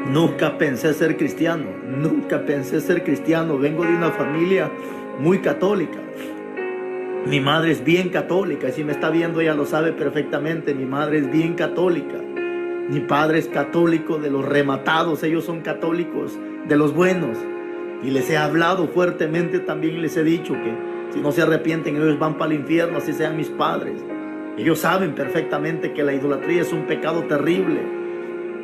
Nunca pensé ser cristiano, nunca pensé ser cristiano. Vengo de una familia muy católica. Mi madre es bien católica, y si me está viendo ella lo sabe perfectamente. Mi madre es bien católica. Mi padre es católico de los rematados, ellos son católicos de los buenos. Y les he hablado fuertemente también, les he dicho que si no se arrepienten ellos van para el infierno, así sean mis padres. Ellos saben perfectamente que la idolatría es un pecado terrible.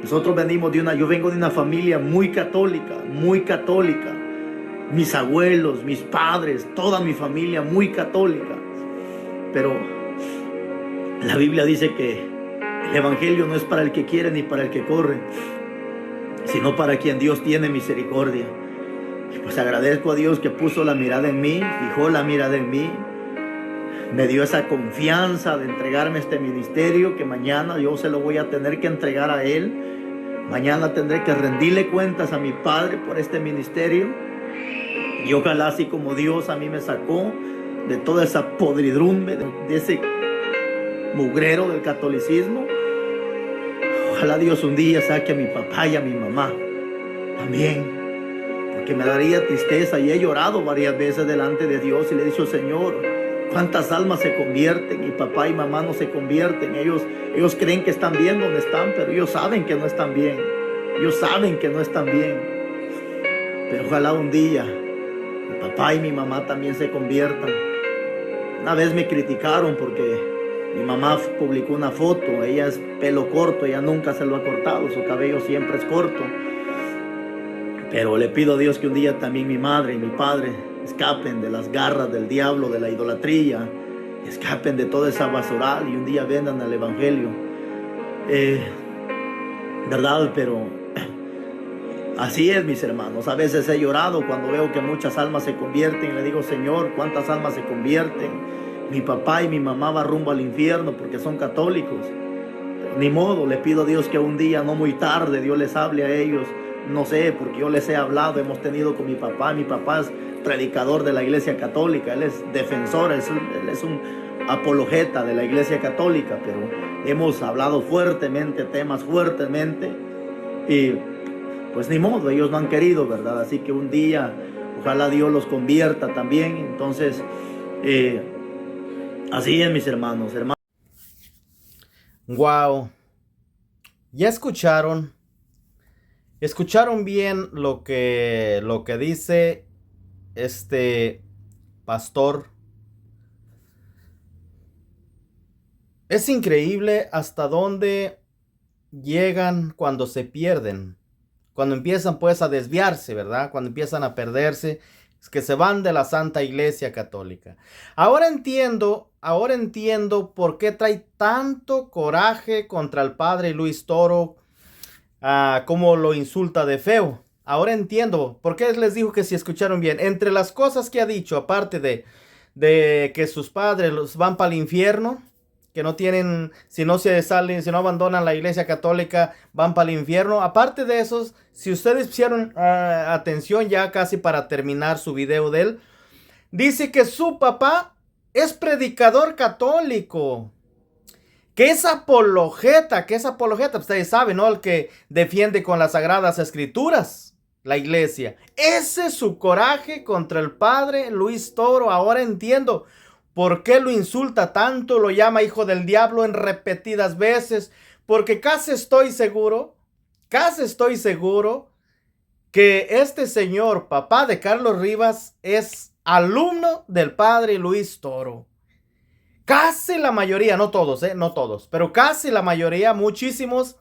Yo vengo de una familia muy católica, muy católica. Mis abuelos, mis padres, toda mi familia muy católica. Pero la Biblia dice que el evangelio no es para el que quiere ni para el que corre, sino para quien Dios tiene misericordia. Y pues agradezco a Dios que puso la mirada en mí, fijó la mirada en mí, me dio esa confianza de entregarme a este ministerio, que mañana yo se lo voy a tener que entregar a Él. Mañana tendré que rendirle cuentas a mi Padre por este ministerio. Y ojalá, así como Dios a mí me sacó de toda esa podridumbre, de ese mugrero del catolicismo, ojalá Dios un día saque a mi papá y a mi mamá también. Porque me daría tristeza, y he llorado varias veces delante de Dios y le he dicho: Señor, ¿cuántas almas se convierten? Y papá y mamá no se convierten. Ellos creen que están bien donde están, pero ellos saben que no están bien. Ellos saben que no están bien. Pero ojalá un día mi papá y mi mamá también se conviertan. Una vez me criticaron porque mi mamá publicó una foto. Ella es pelo corto, ella nunca se lo ha cortado, su cabello siempre es corto. Pero le pido a Dios que un día también mi madre y mi padre escapen de las garras del diablo, de la idolatría, escapen de toda esa basural y un día vendan al evangelio. ¿Verdad? Pero así es, mis hermanos. A veces he llorado cuando veo que muchas almas se convierten. Le digo: Señor, ¿cuántas almas se convierten? Mi papá y mi mamá van rumbo al infierno porque son católicos. Pero ni modo, le pido a Dios que un día, no muy tarde, Dios les hable a ellos. No sé, porque yo les he hablado, hemos tenido con mi papá. Mi papá es predicador de la iglesia católica, él es defensor, él es un apologeta de la iglesia católica, pero hemos hablado fuertemente, temas fuertemente, y pues ni modo, ellos no han querido, ¿verdad? Así que un día, ojalá Dios los convierta también. Entonces, así es, mis hermanos. Wow. Ya escucharon bien lo que dice este pastor. Es increíble hasta dónde llegan cuando se pierden, cuando empiezan pues a desviarse, ¿verdad? Cuando empiezan a perderse, es que se van de la Santa Iglesia Católica. Ahora entiendo por qué trae tanto coraje contra el padre Luis Toro, cómo lo insulta de feo. Ahora entiendo por qué les digo que si escucharon bien, entre las cosas que ha dicho, aparte de que sus padres los van para el infierno, que no tienen, si no se salen, si no abandonan la iglesia católica, van para el infierno. Aparte de esos, si ustedes pusieron atención ya casi para terminar su video de él, dice que su papá es predicador católico. Que es apologeta, ustedes saben, ¿no? El que defiende con las sagradas escrituras la iglesia. Ese es su coraje contra el padre Luis Toro. Ahora entiendo por qué lo insulta tanto, lo llama hijo del diablo en repetidas veces, porque casi estoy seguro que este señor, papá de Carlos Rivas, es alumno del padre Luis Toro. Casi la mayoría, no todos, no todos, pero casi la mayoría, muchísimos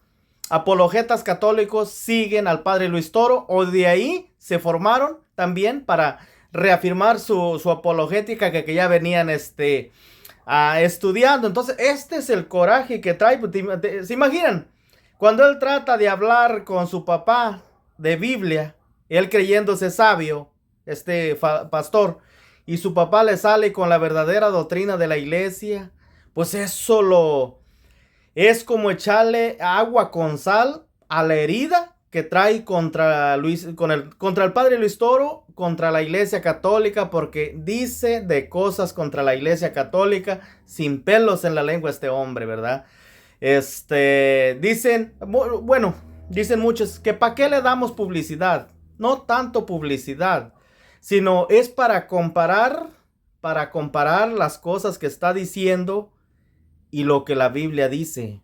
apologetas católicos siguen al padre Luis Toro, o de ahí se formaron también para reafirmar su apologética que ya venían estudiando. Entonces, este es el coraje que trae. ¿Se imaginan? Cuando él trata de hablar con su papá de Biblia, él creyéndose sabio, pastor, y su papá le sale con la verdadera doctrina de la iglesia, pues eso es como echarle agua con sal a la herida que trae contra el padre Luis Toro, contra la iglesia católica, porque dice de cosas contra la iglesia católica sin pelos en la lengua este hombre, ¿verdad? Dicen, bueno, dicen muchos que ¿para qué le damos publicidad? No tanto publicidad, sino es para comparar las cosas que está diciendo y lo que la Biblia dice.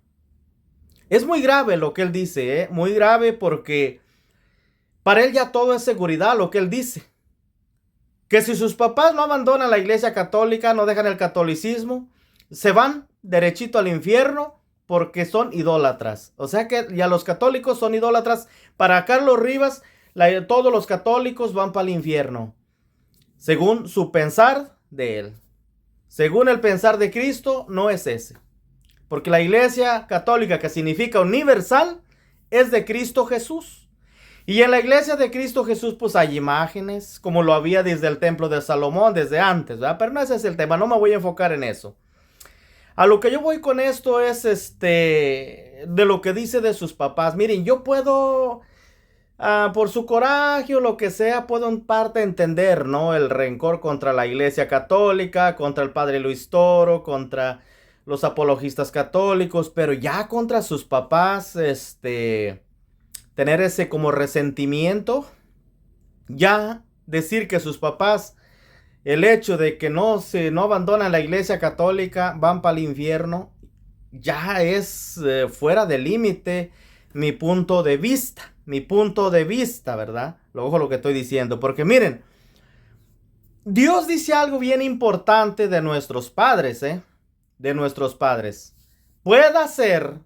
Es muy grave lo que él dice, ¿eh? Muy grave, porque para él ya todo es seguridad lo que él dice. Que si sus papás no abandonan la iglesia católica, no dejan el catolicismo, se van derechito al infierno porque son idólatras. O sea que ya los católicos son idólatras. Para Carlos Rivas, todos los católicos van para el infierno, según su pensar de él. Según el pensar de Cristo, no es ese. Porque la iglesia católica, que significa universal, es de Cristo Jesús. Y en la iglesia de Cristo Jesús pues hay imágenes, como lo había desde el templo de Salomón, desde antes, ¿verdad? Pero no ese es el tema, no me voy a enfocar en eso. A lo que yo voy con esto es de lo que dice de sus papás. Miren, yo puedo, por su coraje o lo que sea, puedo en parte entender, ¿no? El rencor contra la iglesia católica, contra el padre Luis Toro, contra los apologistas católicos, pero ya contra sus papás, tener ese como resentimiento, ya decir que sus papás, el hecho de que no abandonan la iglesia católica, van para el infierno, ya es fuera de límite mi punto de vista, ¿verdad? Ojo lo que estoy diciendo, porque miren, Dios dice algo bien importante de nuestros padres, de nuestros padres. Puede ser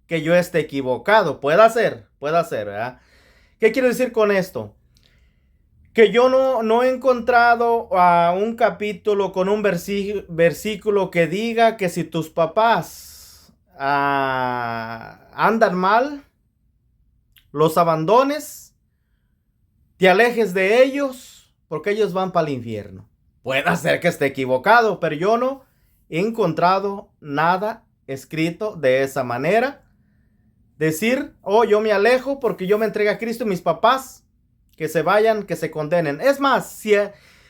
que yo esté equivocado, puede ser, ¿verdad? ¿Qué quiero decir con esto? Que yo no he encontrado un capítulo con un versículo que diga que si tus papás andan mal, los abandones, te alejes de ellos, porque ellos van para el infierno. Puede ser que esté equivocado, pero yo no he encontrado nada escrito de esa manera. Decir, yo me alejo porque yo me entregué a Cristo y mis papás que se vayan, que se condenen. Es más,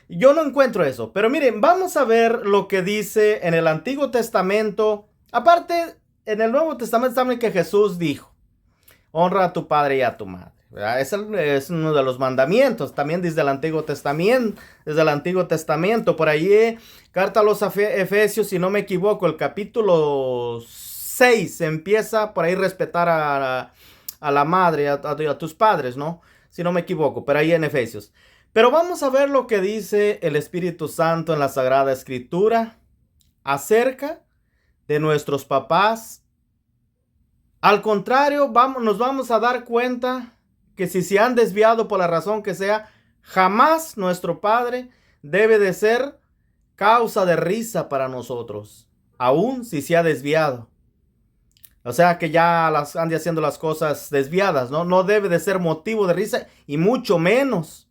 yo no encuentro eso. Pero miren, vamos a ver lo que dice en el Antiguo Testamento. Aparte, en el Nuevo Testamento también que Jesús dijo, honra a tu padre y a tu madre, ¿verdad? Es uno de los mandamientos, también desde el Antiguo Testamento. Por ahí, carta a los Efesios, si no me equivoco, el capítulo 6 empieza por ahí respetar a la madre, a tus padres, ¿no? Si no me equivoco, pero ahí en Efesios. Pero vamos a ver lo que dice el Espíritu Santo en la Sagrada Escritura acerca de nuestros papás. Al contrario, nos vamos a dar cuenta que si se han desviado por la razón que sea, jamás nuestro padre debe de ser causa de risa para nosotros, aun si se ha desviado. O sea que ya ande haciendo las cosas desviadas, ¿no? No debe de ser motivo de risa y mucho menos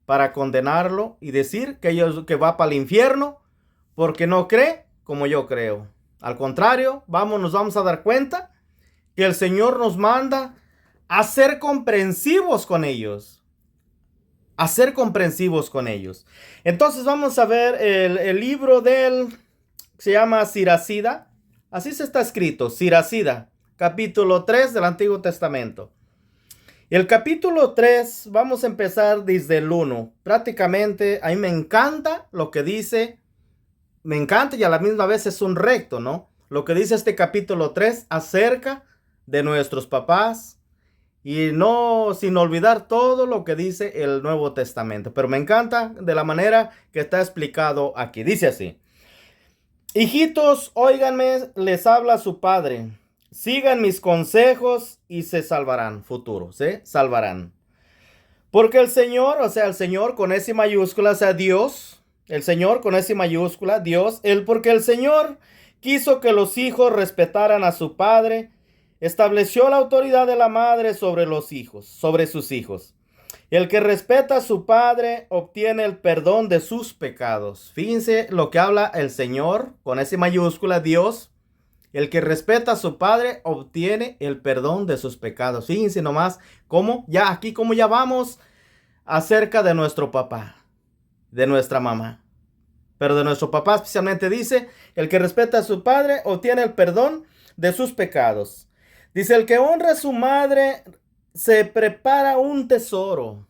para condenarlo y decir que va para el infierno porque no cree como yo creo. Al contrario, nos vamos a dar cuenta que el Señor nos manda a ser comprensivos con ellos. A ser comprensivos con ellos. Entonces vamos a ver el libro se llama Siracida. Así se está escrito, Siracida, capítulo 3 del Antiguo Testamento. Y el capítulo 3, vamos a empezar desde el 1. Prácticamente, a mí me encanta lo que dice. Me encanta y a la misma vez es un recto, ¿no? Lo que dice este capítulo 3 acerca de nuestros papás. Y no sin olvidar todo lo que dice el Nuevo Testamento. Pero me encanta de la manera que está explicado aquí. Dice así. Hijitos, óiganme, les habla su padre. Sigan mis consejos y se salvarán. Futuro, ¿sí? Salvarán. Porque el Señor, o sea, el Señor con S mayúscula, o sea, Dios. El Señor con S mayúscula, Dios. Porque el Señor quiso que los hijos respetaran a su padre. Estableció la autoridad de la madre sobre los hijos, sobre sus hijos. El que respeta a su padre obtiene el perdón de sus pecados. Fíjense lo que habla el Señor, con S mayúscula, Dios. El que respeta a su padre obtiene el perdón de sus pecados. Fíjense nomás cómo ya vamos acerca de nuestro papá, de nuestra mamá. Pero de nuestro papá especialmente dice, el que respeta a su padre obtiene el perdón de sus pecados. Dice, el que honra a su madre se prepara un tesoro.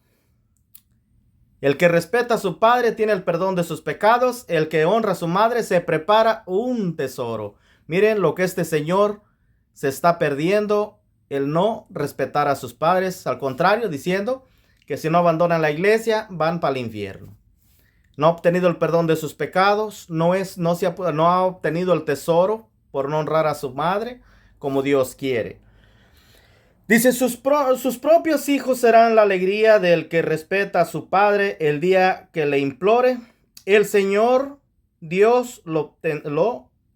El que respeta a su padre tiene el perdón de sus pecados. El que honra a su madre se prepara un tesoro. Miren lo que este señor se está perdiendo, el no respetar a sus padres. Al contrario, diciendo que si no abandonan la iglesia, van para el infierno. No ha obtenido el perdón de sus pecados. No ha obtenido el tesoro por no honrar a su madre como Dios quiere. Dice, sus propios hijos serán la alegría del que respeta a su padre el día que le implore. El Señor Dios lo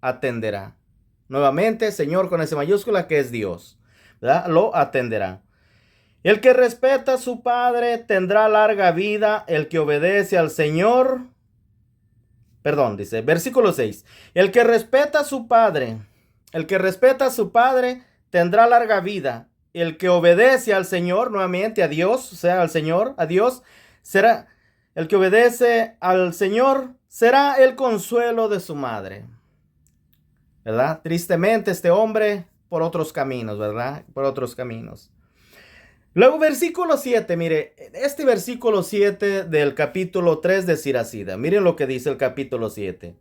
atenderá. Nuevamente, Señor con S mayúscula, que es Dios, ¿verdad? Lo atenderá. El que respeta a su padre tendrá larga vida. El que obedece al Señor, dice, versículo 6. El que respeta a su padre tendrá larga vida. El que obedece al Señor, nuevamente a Dios, o sea, al Señor, a Dios, el que obedece al Señor será el consuelo de su madre. ¿Verdad? Tristemente este hombre por otros caminos, ¿verdad? Por otros caminos. Luego versículo 7, mire, este versículo 7 del capítulo 3 de Siracida. Miren lo que dice el capítulo 7.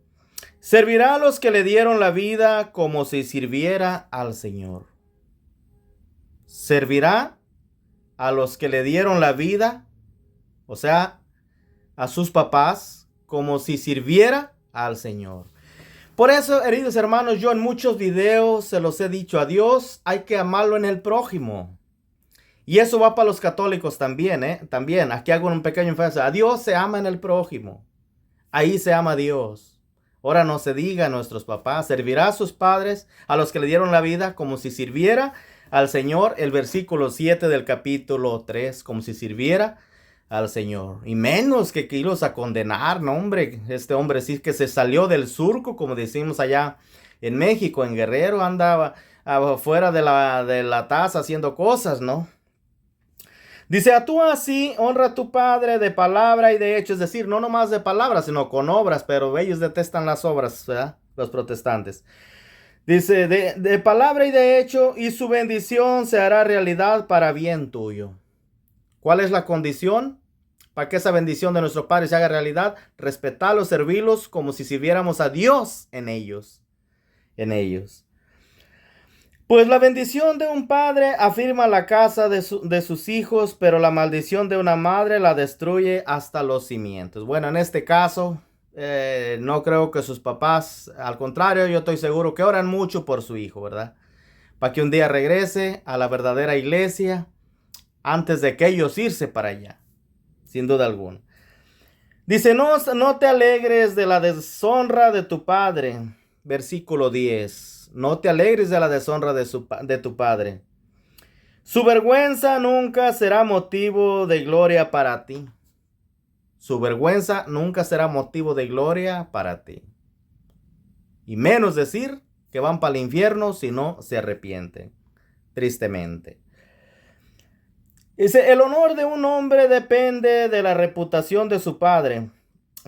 Servirá a los que le dieron la vida como si sirviera al Señor. Servirá a los que le dieron la vida, o sea, a sus papás, como si sirviera al Señor. Por eso, queridos hermanos, yo en muchos videos se los he dicho, a Dios hay que amarlo en el prójimo. Y eso va para los católicos también, También, aquí hago un pequeño énfasis. A Dios se ama en el prójimo. Ahí se ama a Dios. Ahora no se diga a nuestros papás, servirá a sus padres, a los que le dieron la vida, como si sirviera al Señor. El versículo 7 del capítulo 3, como si sirviera al Señor. Y menos que irlos a condenar, no hombre. Este hombre sí que se salió del surco, como decimos allá en México, en Guerrero, andaba afuera de la taza haciendo cosas, ¿no? Dice, actúa así, honra a tu padre de palabra y de hecho, es decir, no nomás de palabras, sino con obras, pero ellos detestan las obras, ¿verdad? Los protestantes. Dice, de palabra y de hecho, y su bendición se hará realidad para bien tuyo. ¿Cuál es la condición? Para que esa bendición de nuestro Padre se haga realidad, respetarlos, servirlos como si sirviéramos a Dios en ellos. Pues la bendición de un padre afirma la casa de sus hijos, pero la maldición de una madre la destruye hasta los cimientos. Bueno, en este caso, no creo que sus papás, al contrario, yo estoy seguro que oran mucho por su hijo, ¿verdad? Para que un día regrese a la verdadera iglesia antes de que ellos irse para allá, sin duda alguna. Dice, no te alegres de la deshonra de tu padre. Versículo 10. No te alegres de la deshonra de tu padre. Su vergüenza nunca será motivo de gloria para ti. Su vergüenza nunca será motivo de gloria para ti. Y menos decir que van para el infierno si no se arrepienten. Tristemente. Dice, el honor de un hombre depende de la reputación de su padre.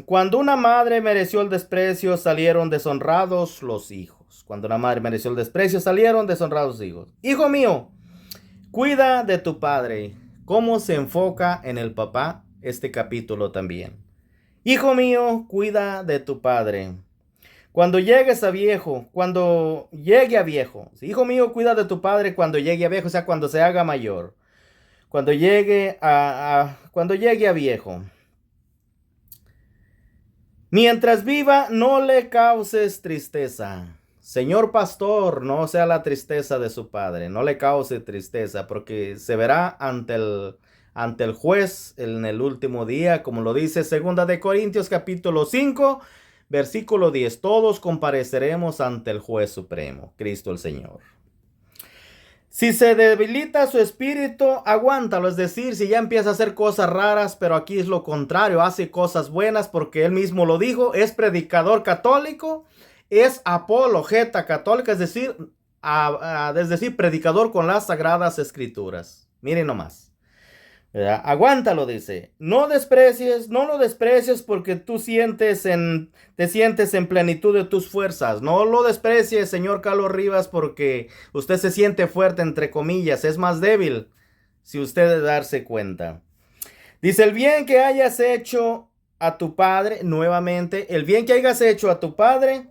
Cuando una madre mereció el desprecio, salieron deshonrados los hijos. Cuando una madre mereció el desprecio, salieron deshonrados los hijos. Hijo mío, cuida de tu padre. ¿Cómo se enfoca en el papá este capítulo también? Hijo mío, cuida de tu padre. Cuando llegue a viejo. Hijo mío, cuida de tu padre cuando llegue a viejo, o sea, cuando se haga mayor. Cuando llegue a viejo. Mientras viva, no le causes tristeza. Señor pastor, no sea la tristeza de su padre, no le cause tristeza, porque se verá ante el juez en el último día, como lo dice 2 de Corintios capítulo 5, versículo 10. Todos compareceremos ante el juez supremo, Cristo el Señor. Si se debilita su espíritu, aguántalo, es decir, si ya empieza a hacer cosas raras, pero aquí es lo contrario, hace cosas buenas porque él mismo lo dijo, es predicador católico, es apologeta católica, es decir, predicador con las sagradas escrituras. Miren nomás. ¿verdad? Aguántalo, dice. No lo desprecies porque te sientes en plenitud de tus fuerzas. No lo desprecies, señor Carlos Rivas, porque usted se siente fuerte, entre comillas. Es más débil, si usted de darse cuenta. Dice, el bien que hayas hecho a tu padre, nuevamente, el bien que hayas hecho a tu padre,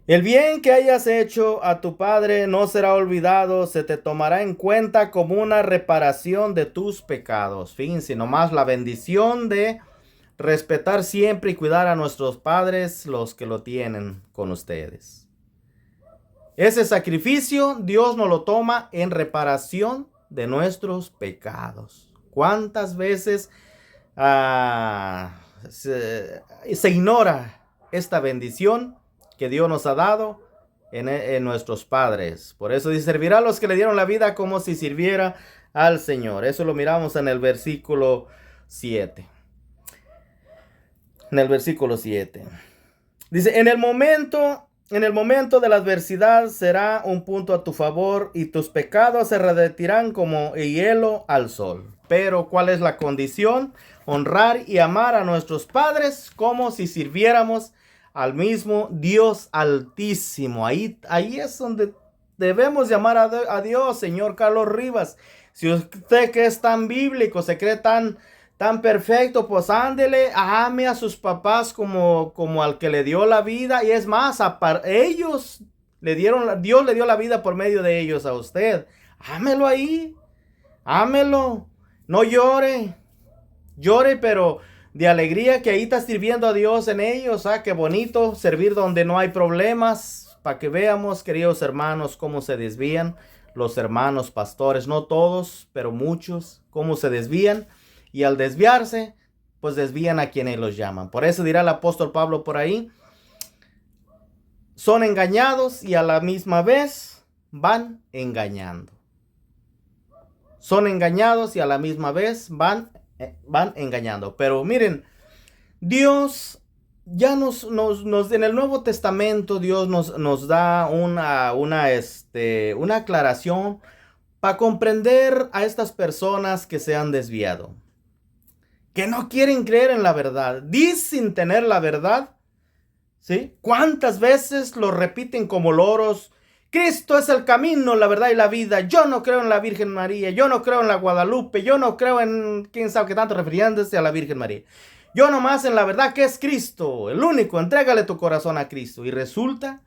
el bien que hayas hecho a tu padre no será olvidado, se te tomará en cuenta como una reparación de tus pecados. Fíjense nomás la bendición de respetar siempre y cuidar a nuestros padres, los que lo tienen con ustedes. Ese sacrificio Dios nos lo toma en reparación de nuestros pecados. ¿Cuántas veces se ignora esta bendición que Dios nos ha dado en nuestros padres? Por eso dice, servirá a los que le dieron la vida como si sirviera al Señor. Eso lo miramos en el versículo 7. En el versículo 7. Dice, en el momento de la adversidad será un punto a tu favor y tus pecados se redetirán como hielo al sol. Pero ¿cuál es la condición? Honrar y amar a nuestros padres como si sirviéramos al mismo Dios Altísimo. Ahí es donde debemos llamar a Dios, señor Carlos Rivas. Si usted que es tan bíblico, se cree tan perfecto, pues ándele, ame a sus papás como al que le dio la vida. Y es más, Dios le dio la vida por medio de ellos a usted. Ámelo ahí, ámelo. No llore, pero de alegría que ahí está sirviendo a Dios en ellos. Qué bonito servir donde no hay problemas. Para que veamos, queridos hermanos, cómo se desvían los hermanos pastores. No todos, pero muchos, cómo se desvían. Y al desviarse, pues desvían a quienes los llaman. Por eso dirá el apóstol Pablo por ahí, son engañados y a la misma vez van engañando. Son engañados y a la misma vez van engañando. Pero miren, Dios ya nos en el Nuevo Testamento, Dios nos da una aclaración para comprender a estas personas que se han desviado, que no quieren creer en la verdad, dicen tener la verdad, ¿sí? ¿Cuántas veces lo repiten como loros? Cristo es el camino, la verdad y la vida. Yo no creo en la Virgen María, yo no creo en la Guadalupe, yo no creo en quién sabe qué tanto, refiriéndose a la Virgen María. Yo nomás en la verdad que es Cristo, el único. Entrégale tu corazón a Cristo. Y resulta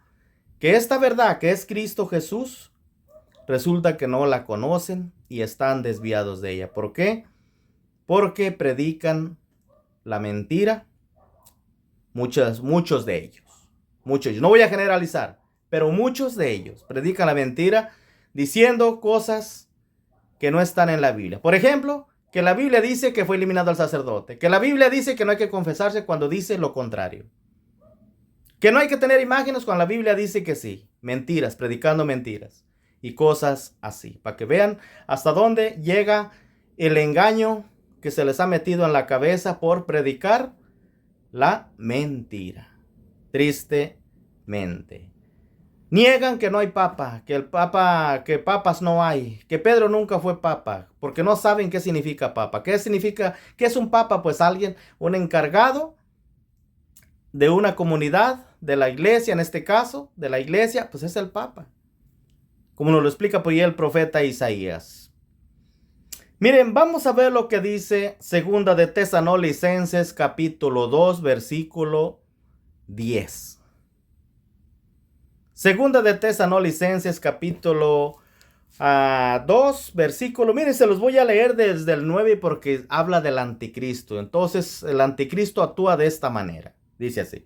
que esta verdad que es Cristo Jesús, resulta que no la conocen y están desviados de ella. ¿Por qué? Porque predican la mentira. Muchos de ellos. No voy a generalizar, pero muchos de ellos predican la mentira diciendo cosas que no están en la Biblia. Por ejemplo, que la Biblia dice que fue eliminado el sacerdote. Que la Biblia dice que no hay que confesarse cuando dice lo contrario. Que no hay que tener imágenes cuando la Biblia dice que sí. Mentiras, predicando mentiras. Y cosas así. Para que vean hasta dónde llega el engaño que se les ha metido en la cabeza por predicar la mentira. Tristemente. Niegan que no hay papa, que papas no hay, que Pedro nunca fue papa, porque no saben qué significa papa. ¿Qué es un papa? Pues alguien, un encargado de una comunidad, de la iglesia, en este caso, de la iglesia, pues es el papa. Como nos lo explica por ahí el profeta Isaías. Miren, vamos a ver lo que dice Segunda de Tesalonicenses, capítulo 2, versículo 10. Segunda de Tesalonicenses, capítulo 2, versículo. Miren, se los voy a leer desde el 9 porque habla del anticristo. Entonces, el anticristo actúa de esta manera. Dice así.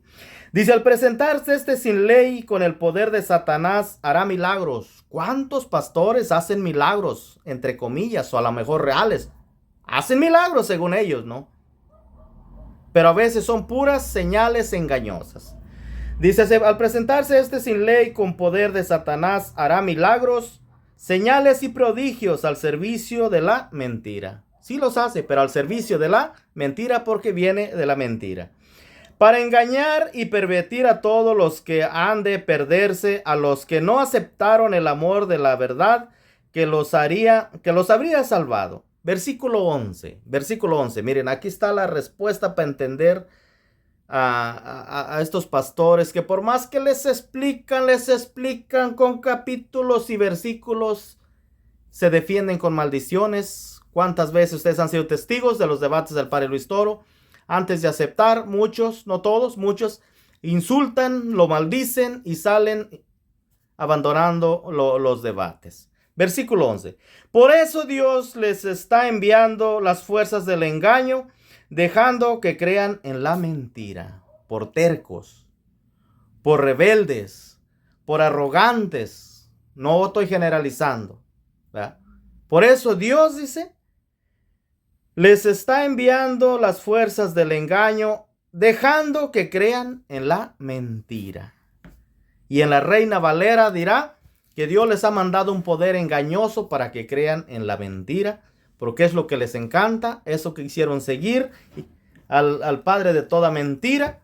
Dice, al presentarse sin ley con el poder de Satanás, hará milagros. ¿Cuántos pastores hacen milagros? Entre comillas, o a lo mejor reales. Hacen milagros según ellos, ¿no? Pero a veces son puras señales engañosas. Dice, al presentarse sin ley con poder de Satanás, hará milagros, señales y prodigios al servicio de la mentira. Sí los hace, pero al servicio de la mentira, porque viene de la mentira. Para engañar y pervertir a todos los que han de perderse, a los que no aceptaron el amor de la verdad, que los habría salvado. Versículo 11. Miren, aquí está la respuesta para entender a estos pastores que por más que les explican con capítulos y versículos, se defienden con maldiciones. ¿Cuántas veces ustedes han sido testigos de los debates del padre Luis Toro? Antes de aceptar, muchos, no todos, muchos insultan, lo maldicen y salen abandonando los debates. Versículo 11. Por eso Dios les está enviando las fuerzas del engaño, dejando que crean en la mentira, por tercos, por rebeldes, por arrogantes. No estoy generalizando, ¿verdad? Por eso Dios dice, les está enviando las fuerzas del engaño, dejando que crean en la mentira. Y en la Reina Valera dirá que Dios les ha mandado un poder engañoso para que crean en la mentira, porque es lo que les encanta, eso que hicieron seguir al padre de toda mentira,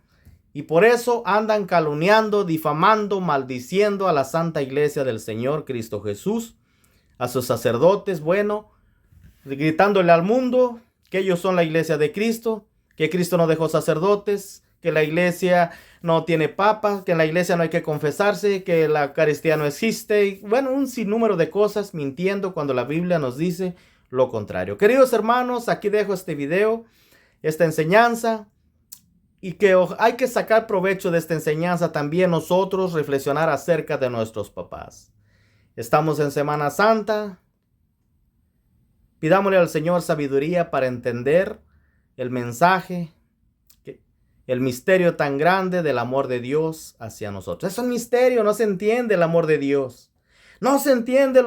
y por eso andan calumniando, difamando, maldiciendo a la Santa Iglesia del Señor Cristo Jesús, a sus sacerdotes, bueno, gritándole al mundo que ellos son la Iglesia de Cristo, que Cristo no dejó sacerdotes, que la iglesia no tiene papa, que en la iglesia no hay que confesarse, que la Eucaristía no existe. Y bueno, un sinnúmero de cosas mintiendo cuando la Biblia nos dice lo contrario. Queridos hermanos, aquí dejo este video, esta enseñanza, y que hay que sacar provecho de esta enseñanza también nosotros, reflexionar acerca de nuestros papás. Estamos en Semana Santa. Pidámosle al Señor sabiduría para entender el mensaje, el misterio tan grande del amor de Dios hacia nosotros. Es un misterio, no se entiende el amor de Dios. No se entiende,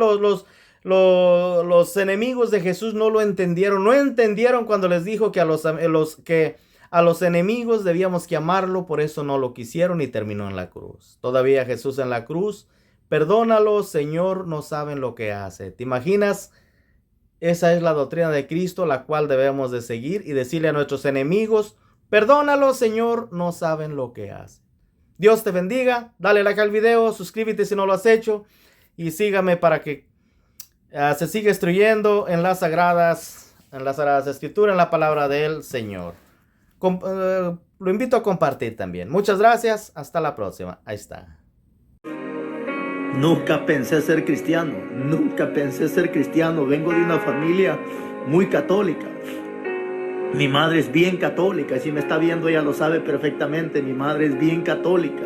los enemigos de Jesús no lo entendieron. No entendieron cuando les dijo que a los enemigos debíamos que amarlo, por eso no lo quisieron y terminó en la cruz. Todavía Jesús en la cruz, perdónalos, Señor, no saben lo que hace. ¿Te imaginas? Esa es la doctrina de Cristo, la cual debemos de seguir y decirle a nuestros enemigos, perdónalo, Señor, no saben lo que hacen. Dios te bendiga. Dale like al video, suscríbete si no lo has hecho y sígame para que se siga instruyendo en las sagradas escrituras, en la palabra del Señor. Lo invito a compartir también. Muchas gracias. Hasta la próxima. Ahí está. Nunca pensé ser cristiano. Vengo de una familia muy católica. Mi madre es bien católica, si me está viendo ella lo sabe perfectamente, mi madre es bien católica.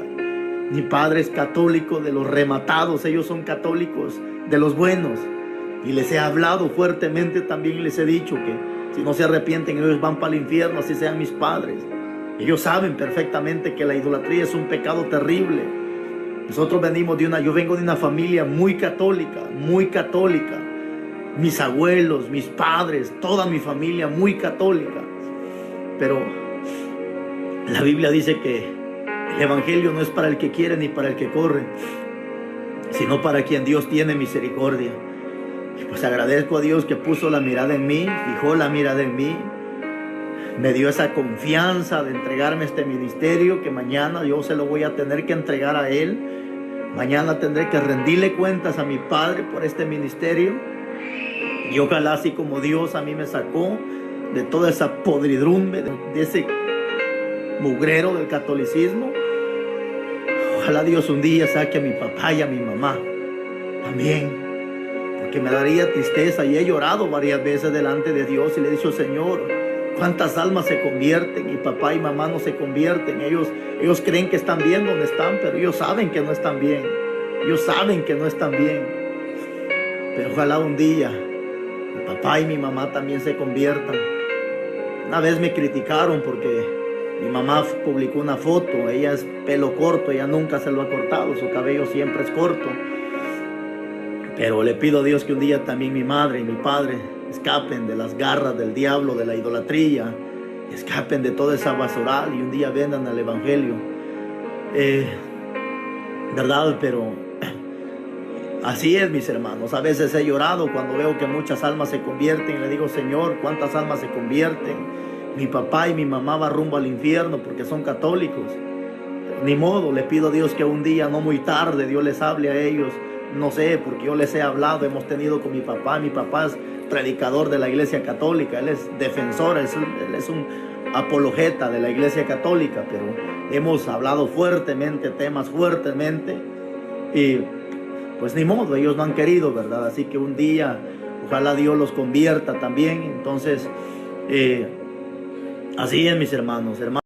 Mi padre es católico de los rematados, ellos son católicos de los buenos. Y les he hablado fuertemente también, les he dicho que si no se arrepienten ellos van para el infierno, así sean mis padres. Ellos saben perfectamente que la idolatría es un pecado terrible. Nosotros yo vengo de una familia muy católica, muy católica. Mis abuelos, mis padres, toda mi familia muy católica. Pero la Biblia dice que el evangelio no es para el que quiere ni para el que corre, sino para quien Dios tiene misericordia. Y pues agradezco a Dios que puso la mirada en mí, fijó la mirada en mí, me dio esa confianza de entregarme este ministerio que mañana yo se lo voy a tener que entregar a Él. Mañana tendré que rendirle cuentas a mi Padre por este ministerio. Y ojalá así como Dios a mí me sacó de toda esa podridumbre, de ese mugrero del catolicismo, ojalá Dios un día saque a mi papá y a mi mamá también, porque me daría tristeza. Y he llorado varias veces delante de Dios y le he dicho, Señor, ¿cuántas almas se convierten? Mi papá y mamá no se convierten. Ellos creen que están bien donde están, pero ellos saben que no están bien. Ellos saben que no están bien. Pero ojalá un día mi papá y mi mamá también se conviertan. Una vez me criticaron porque mi mamá publicó una foto. Ella es pelo corto, ella nunca se lo ha cortado, su cabello siempre es corto. Pero le pido a Dios que un día también mi madre y mi padre escapen de las garras del diablo, de la idolatría, escapen de toda esa basural y un día vendan al evangelio. ¿Verdad? Pero así es, mis hermanos. A veces he llorado cuando veo que muchas almas se convierten y le digo, Señor, ¿cuántas almas se convierten? Mi papá y mi mamá van rumbo al infierno porque son católicos. Ni modo, le pido a Dios que un día, no muy tarde, Dios les hable a ellos no sé, porque yo les he hablado, hemos tenido con mi papá es predicador de la Iglesia Católica, él es defensor, él es un apologeta de la Iglesia Católica, pero hemos hablado fuertemente, temas fuertemente, y pues ni modo, ellos no han querido, ¿verdad? Así que un día, ojalá Dios los convierta también. Entonces, así es, mis hermanos.